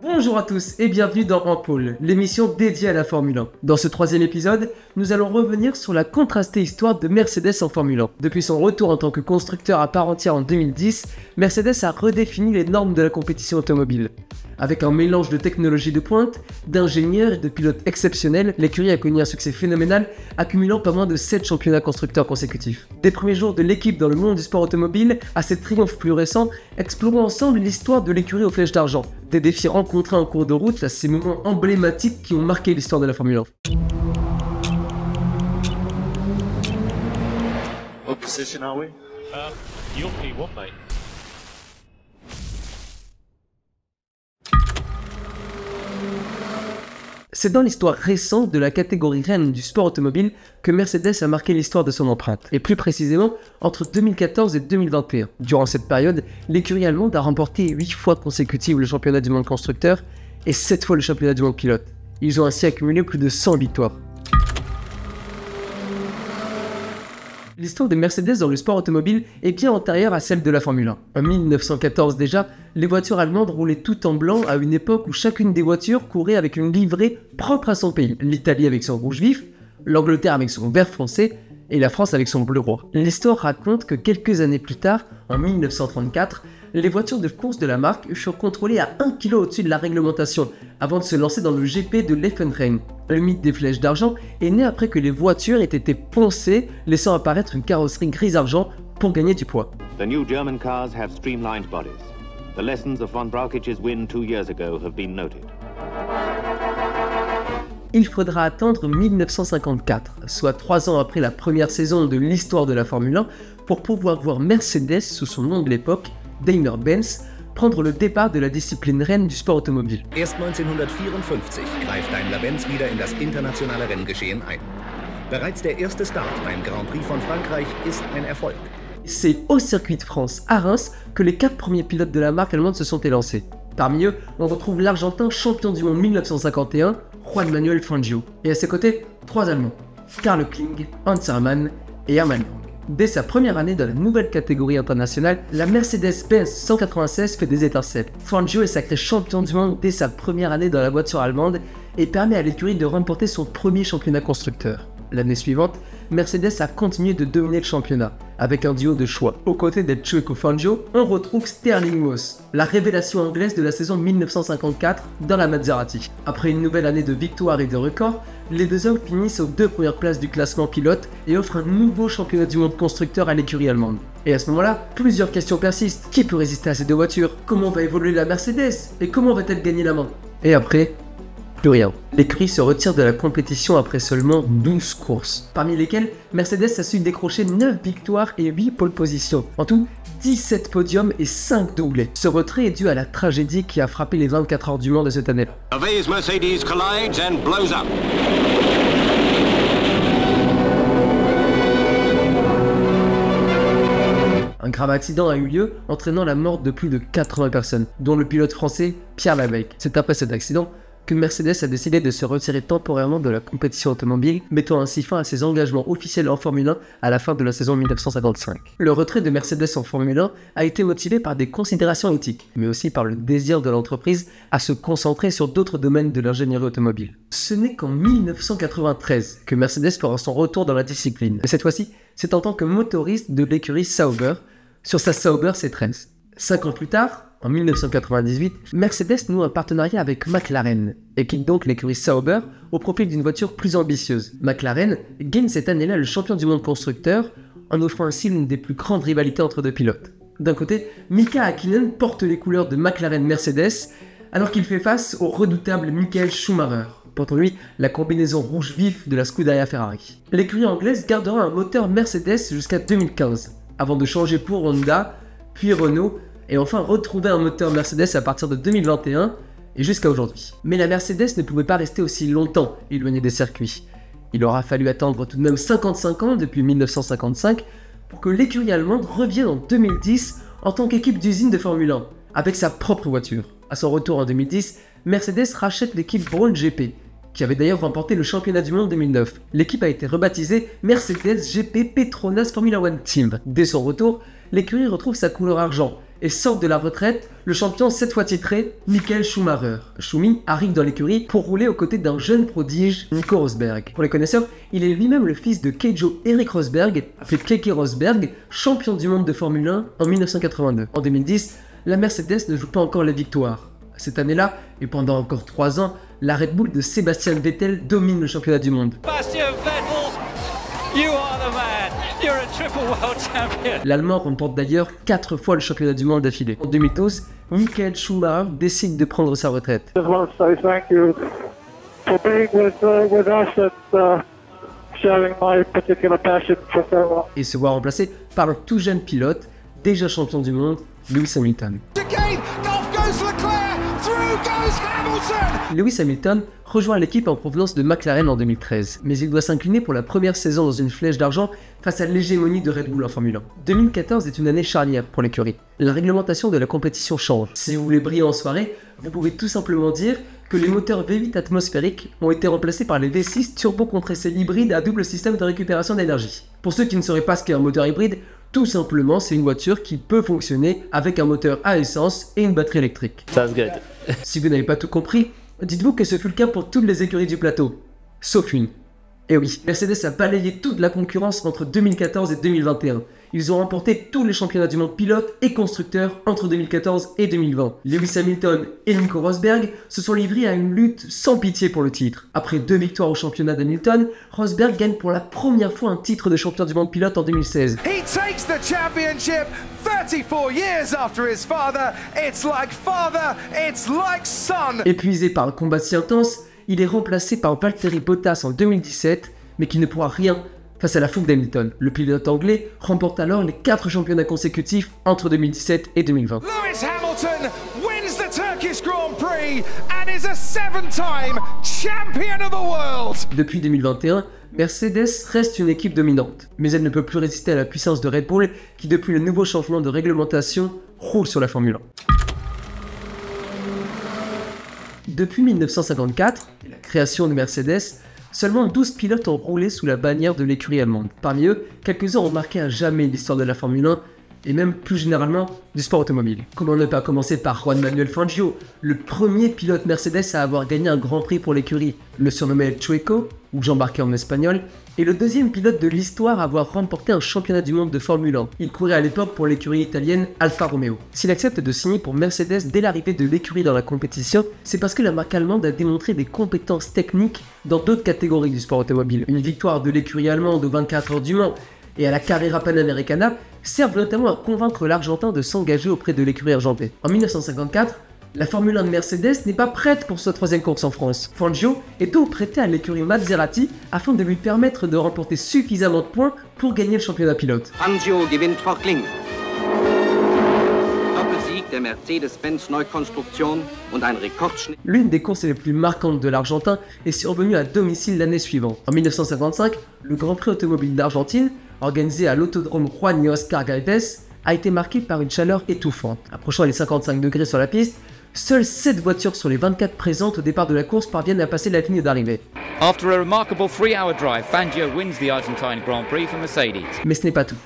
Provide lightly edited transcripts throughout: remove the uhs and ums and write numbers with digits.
Bonjour à tous et bienvenue dans En Pôle, l'émission dédiée à la Formule 1. Dans ce troisième épisode, nous allons revenir sur la contrastée histoire de Mercedes en Formule 1. Depuis son retour en tant que constructeur à part entière en 2010, Mercedes a redéfini les normes de la compétition automobile. Avec un mélange de technologies de pointe, d'ingénieurs et de pilotes exceptionnels, l'écurie a connu un succès phénoménal, accumulant pas moins de 7 championnats constructeurs consécutifs. Des premiers jours de l'équipe dans le monde du sport automobile à ses triomphes plus récents, explorons ensemble l'histoire de l'écurie aux flèches d'argent, des défis rencontrés en cours de route à ces moments emblématiques qui ont marqué l'histoire de la Formule 1. What position are we? You'll be what, mate? C'est dans l'histoire récente de la catégorie reine du sport automobile que Mercedes a marqué l'histoire de son empreinte, et plus précisément entre 2014 et 2021. Durant cette période, l'écurie allemande a remporté 8 fois consécutives le championnat du monde constructeur et 7 fois le championnat du monde pilote. Ils ont ainsi accumulé plus de 100 victoires. L'histoire de Mercedes dans le sport automobile est bien antérieure à celle de la Formule 1. En 1914 déjà, les voitures allemandes roulaient toutes en blanc à une époque où chacune des voitures courait avec une livrée propre à son pays. L'Italie avec son rouge vif, l'Angleterre avec son vert foncé et la France avec son bleu roi. L'histoire raconte que quelques années plus tard, en 1934, les voitures de course de la marque furent contrôlées à 1 kg au-dessus de la réglementation avant de se lancer dans le GP de Leffenrhein. Le mythe des flèches d'argent est né après que les voitures aient été poncées, laissant apparaître une carrosserie gris-argent pour gagner du poids. The new German cars have streamlined bodies. The lessons of von Brauchich's win 2 years ago have been noted. Il faudra attendre 1954, soit 3 ans après la première saison de l'histoire de la Formule 1, pour pouvoir voir Mercedes, sous son nom de l'époque, Daimler-Benz, prendre le départ de la discipline reine du sport automobile. Erst 1954 greift Daimler-Benz wieder in das internationale Renngeschehen ein. Bereits der erste Start beim Grand Prix von Frankreich ist ein Erfolg. C'est au circuit de France, à Reims, que les 4 premiers pilotes de la marque allemande se sont élancés. Parmi eux, on retrouve l'Argentin champion du monde 1951, Juan Manuel Fangio. Et à ses côtés, 3 Allemands, Karl Kling, Hans Hermann et Hermann Lang. Dès sa première année dans la nouvelle catégorie internationale, la Mercedes-Benz 196 fait des étincelles. Fangio est sacré champion du monde dès sa première année dans la voiture allemande et permet à l'écurie de remporter son premier championnat constructeur. L'année suivante, Mercedes a continué de dominer le championnat, avec un duo de choix. Aux côtés de Chueco Fangio, on retrouve Stirling Moss, la révélation anglaise de la saison 1954 dans la Maserati. Après une nouvelle année de victoires et de records, les deux hommes finissent aux 2 premières places du classement pilote et offrent un nouveau championnat du monde constructeur à l'écurie allemande. Et à ce moment-là, plusieurs questions persistent. Qui peut résister à ces deux voitures? Comment va évoluer la Mercedes? Et comment va-t-elle gagner la main? Et après, plus rien. L'écurie se retire de la compétition après seulement 12 courses, parmi lesquelles Mercedes a su décrocher 9 victoires et 8 pole positions. En tout, 17 podiums et 5 doublés. Ce retrait est dû à la tragédie qui a frappé les 24 heures du Mans de cette année-là. These Mercedes collides and blows up. Un grave accident a eu lieu, entraînant la mort de plus de 80 personnes, dont le pilote français Pierre Labeyque. C'est après cet accident que Mercedes a décidé de se retirer temporairement de la compétition automobile, mettant ainsi fin à ses engagements officiels en Formule 1 à la fin de la saison 1955. Le retrait de Mercedes en Formule 1 a été motivé par des considérations éthiques, mais aussi par le désir de l'entreprise à se concentrer sur d'autres domaines de l'ingénierie automobile. Ce n'est qu'en 1993 que Mercedes fera son retour dans la discipline, mais cette fois-ci, c'est en tant que motoriste de l'écurie Sauber, sur sa Sauber C13. 5 ans plus tard, en 1998, Mercedes noue un partenariat avec McLaren et quitte donc l'écurie Sauber au profit d'une voiture plus ambitieuse. McLaren gagne cette année-là le champion du monde constructeur en offrant ainsi l'une des plus grandes rivalités entre deux pilotes. D'un côté, Mika Häkkinen porte les couleurs de McLaren-Mercedes alors qu'il fait face au redoutable Michael Schumacher, portant lui la combinaison rouge vif de la Scuderia Ferrari. L'écurie anglaise gardera un moteur Mercedes jusqu'à 2015, avant de changer pour Honda, puis Renault, et enfin retrouver un moteur Mercedes à partir de 2021 et jusqu'à aujourd'hui. Mais la Mercedes ne pouvait pas rester aussi longtemps éloignée des circuits. Il aura fallu attendre tout de même 55 ans depuis 1955 pour que l'écurie allemande revienne en 2010 en tant qu'équipe d'usine de Formule 1, avec sa propre voiture. À son retour en 2010, Mercedes rachète l'équipe Braun GP, qui avait d'ailleurs remporté le championnat du monde 2009. L'équipe a été rebaptisée Mercedes GP Petronas Formula One Team. Dès son retour, l'écurie retrouve sa couleur argent et sort de la retraite le champion 7 fois titré, Michael Schumacher. Schumi arrive dans l'écurie pour rouler aux côtés d'un jeune prodige, Nico Rosberg. Pour les connaisseurs, il est lui-même le fils de Keijo Eric Rosberg, appelé Keke Rosberg, champion du monde de Formule 1 en 1982. En 2010, la Mercedes ne joue pas encore la victoire. Cette année-là, et pendant encore 3 ans, la Red Bull de Sebastian Vettel domine le championnat du monde. L'Allemand remporte d'ailleurs 4 fois le championnat du monde d'affilée. En 2012, Michael Schumacher décide de prendre sa retraite. Et se voit remplacé par un tout jeune pilote, déjà champion du monde, Lewis Hamilton. Lewis Hamilton rejoint l'équipe en provenance de McLaren en 2013, mais il doit s'incliner pour la première saison dans une flèche d'argent face à l'hégémonie de Red Bull en Formule 1. 2014 est une année charnière pour l'écurie. La réglementation de la compétition change. Si vous voulez briller en soirée, vous pouvez tout simplement dire que les moteurs V8 atmosphériques ont été remplacés par les V6 turbocompressés hybrides à double système de récupération d'énergie. Pour ceux qui ne sauraient pas ce qu'est un moteur hybride, tout simplement, c'est une voiture qui peut fonctionner avec un moteur à essence et une batterie électrique. Sounds good. Si vous n'avez pas tout compris, dites-vous que ce fut le cas pour toutes les écuries du plateau, sauf une. Et oui, Mercedes a balayé toute la concurrence entre 2014 et 2021. Ils ont remporté tous les championnats du monde pilotes et constructeurs entre 2014 et 2020. Lewis Hamilton et Nico Rosberg se sont livrés à une lutte sans pitié pour le titre. Après 2 victoires au championnat d'Hamilton, Rosberg gagne pour la première fois un titre de champion du monde pilote en 2016. He takes the championship 34 years after his father. It's like father, it's like son. Épuisé par un combat si intense, il est remplacé par Valtteri Bottas en 2017, mais qui ne pourra rien face à la fougue d'Hamilton. Le pilote anglais remporte alors les 4 championnats consécutifs entre 2017 et 2020. Lewis Hamilton wins the Turkish Grand Prix and is a 7-time champion of the world. Depuis 2021, Mercedes reste une équipe dominante, mais elle ne peut plus résister à la puissance de Red Bull qui, depuis le nouveau changement de réglementation, roule sur la Formule 1. Depuis 1954, la création de Mercedes, seulement 12 pilotes ont roulé sous la bannière de l'écurie allemande. Parmi eux, quelques-uns ont marqué à jamais l'histoire de la Formule 1 et même plus généralement du sport automobile. Comment ne pas commencer par Juan Manuel Fangio, le premier pilote Mercedes à avoir gagné un grand prix pour l'écurie, le surnommé El Chueco, ou Jean Barquet en espagnol, et le deuxième pilote de l'histoire à avoir remporté un championnat du monde de Formule 1. Il courait à l'époque pour l'écurie italienne Alfa Romeo. S'il accepte de signer pour Mercedes dès l'arrivée de l'écurie dans la compétition, c'est parce que la marque allemande a démontré des compétences techniques dans d'autres catégories du sport automobile. Une victoire de l'écurie allemande aux 24 heures du Mans et à la Carrera Panamericana servent notamment à convaincre l'Argentin de s'engager auprès de l'écurie argentine. En 1954, la Formule 1 de Mercedes n'est pas prête pour sa 3e course en France. Fangio est donc prêté à l'écurie Maserati afin de lui permettre de remporter suffisamment de points pour gagner le championnat pilote. Fangio gewinnt vor Kling. Doppelsieg der Mercedes-Benz Neukonstruktion und ein Rekordschnitt. L'une des courses les plus marquantes de l'Argentin est survenue à domicile l'année suivante. En 1955, le Grand Prix automobile d'Argentine, organisé à l'autodrome Juan y Oscar Gálvez, a été marqué par une chaleur étouffante. Approchant les 55 degrés sur la piste, seules 7 voitures sur les 24 présentes au départ de la course parviennent à passer la ligne d'arrivée. After a remarkable 3-hour drive, Fangio wins the Argentine Grand Prix for Mercedes. Mais ce n'est pas tout.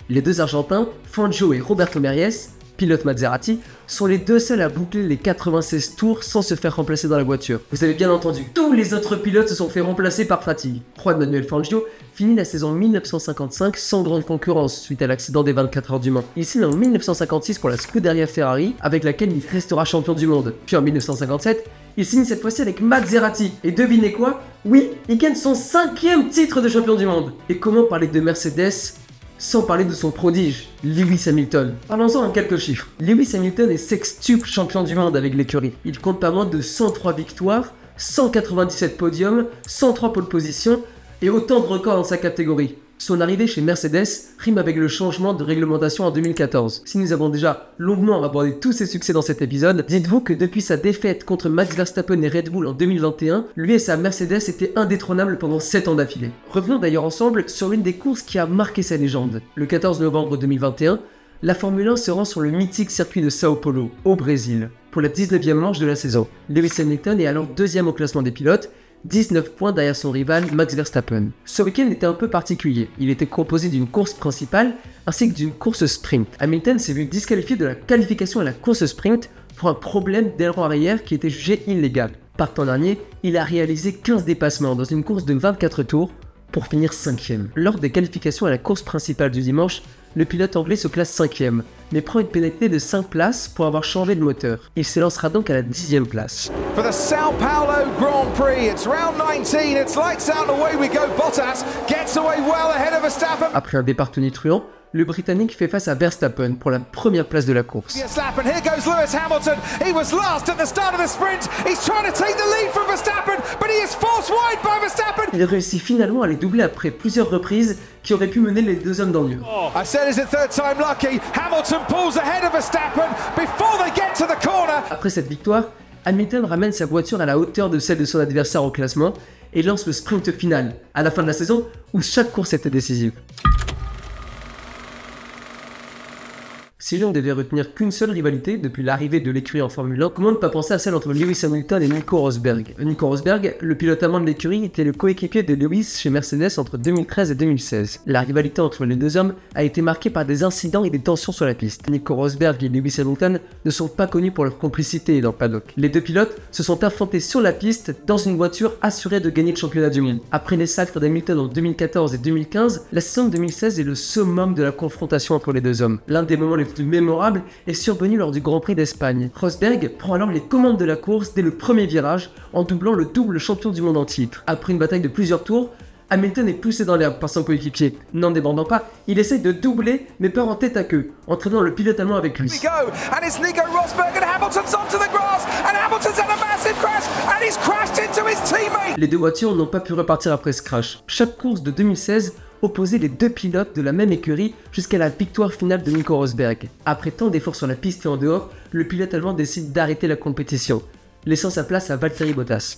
Les deux Argentins, Fangio et Roberto Merries, pilote Maserati, sont les deux seuls à boucler les 96 tours sans se faire remplacer dans la voiture. Vous avez bien entendu, tous les autres pilotes se sont fait remplacer par fatigue. Juan Manuel Fangio finit la saison 1955 sans grande concurrence suite à l'accident des 24 heures du Mans. Il signe en 1956 pour la Scuderia Ferrari avec laquelle il restera champion du monde. Puis en 1957, il signe cette fois-ci avec Maserati. Et devinez quoi? Oui, il gagne son 5e titre de champion du monde. Et comment parler de Mercedes sans parler de son prodige, Lewis Hamilton? Parlons-en en quelques chiffres. Lewis Hamilton est sextuple champion du monde avec l'écurie. Il compte pas moins de 103 victoires, 197 podiums, 103 pole positions et autant de records dans sa catégorie. Son arrivée chez Mercedes rime avec le changement de réglementation en 2014. Si nous avons déjà longuement abordé tous ses succès dans cet épisode, dites-vous que depuis sa défaite contre Max Verstappen et Red Bull en 2021, lui et sa Mercedes étaient indétrônables pendant 7 ans d'affilée. Revenons d'ailleurs ensemble sur l'une des courses qui a marqué sa légende. Le 14 novembre 2021, la Formule 1 se rend sur le mythique circuit de Sao Paulo, au Brésil, pour la 19e manche de la saison. Lewis Hamilton est alors 2e au classement des pilotes, 19 points derrière son rival Max Verstappen. Ce week-end était un peu particulier, il était composé d'une course principale ainsi que d'une course sprint. Hamilton s'est vu disqualifié de la qualification à la course sprint pour un problème d'aileron arrière qui était jugé illégal. Partant dernier, il a réalisé 15 dépassements dans une course de 24 tours pour finir 5e. Lors des qualifications à la course principale du dimanche, le pilote anglais se classe 5e, mais prend une pénalité de 5 places pour avoir changé de moteur. Il s'élancera donc à la 10e place. For the Sao Paulo Grand Prix, it's round 19, it's lights out and away we go. Bottas gets away well ahead of Verstappen. Après un départ tonitruant, le Britannique fait face à Verstappen pour la première place de la course. Verstappen, here goes Lewis Hamilton. He was last at the start of the sprint. He's trying to take the lead from Verstappen, but he is forced wide by Verstappen. Il réussit finalement à les doubler après plusieurs reprises qui auraient pu mener les deux hommes dans le mur. I said it's a third time lucky. Hamilton pulls ahead of Verstappen before they get to the corner. Après cette victoire, Hamilton ramène sa voiture à la hauteur de celle de son adversaire au classement et lance le sprint final, à la fin de la saison où chaque course était décisive. Si l'on devait retenir qu'une seule rivalité depuis l'arrivée de l'écurie en Formule 1, comment ne pas penser à celle entre Lewis Hamilton et Nico Rosberg. Nico Rosberg, le pilote allemand de l'écurie, était le coéquipier de Lewis chez Mercedes entre 2013 et 2016. La rivalité entre les deux hommes a été marquée par des incidents et des tensions sur la piste. Nico Rosberg et Lewis Hamilton ne sont pas connus pour leur complicité dans le paddock. Les deux pilotes se sont affrontés sur la piste dans une voiture assurée de gagner le championnat du monde. Après les sacres d'Hamilton en 2014 et 2015, la saison 2016 est le summum de la confrontation entre les deux hommes. L'un des moments les plus mémorable est survenu lors du Grand Prix d'Espagne. Rosberg prend alors les commandes de la course dès le premier virage en doublant le double champion du monde en titre. Après une bataille de plusieurs tours, Hamilton est poussé dans l'herbe par son coéquipier. N'en débordant pas, il essaye de doubler mais part en tête à queue, entraînant le pilote allemand avec lui. Les deux voitures n'ont pas pu repartir après ce crash. Chaque course de 2016 opposer les deux pilotes de la même écurie jusqu'à la victoire finale de Nico Rosberg. Après tant d'efforts sur la piste et en dehors, le pilote allemand décide d'arrêter la compétition, laissant sa place à Valtteri Bottas.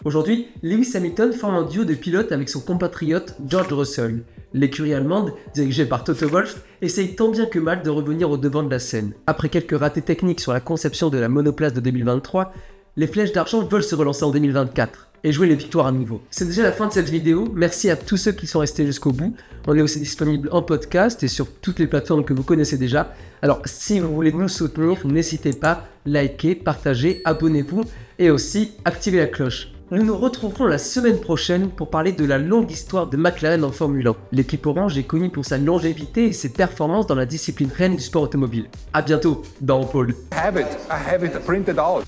Aujourd'hui, Lewis Hamilton forme un duo de pilotes avec son compatriote George Russell. L'écurie allemande, dirigée par Toto Wolff, essaye tant bien que mal de revenir au devant de la scène. Après quelques ratés techniques sur la conception de la monoplace de 2023, les flèches d'argent veulent se relancer en 2024. Et jouer les victoires à nouveau. C'est déjà la fin de cette vidéo, merci à tous ceux qui sont restés jusqu'au bout. On est aussi disponible en podcast et sur toutes les plateformes que vous connaissez déjà. Alors si vous voulez nous soutenir, n'hésitez pas, likez, partagez, abonnez-vous et aussi activez la cloche. Nous nous retrouverons la semaine prochaine pour parler de la longue histoire de McLaren en Formule 1. L'équipe orange est connue pour sa longévité et ses performances dans la discipline reine du sport automobile. A bientôt dans Pôle. I have it printed out.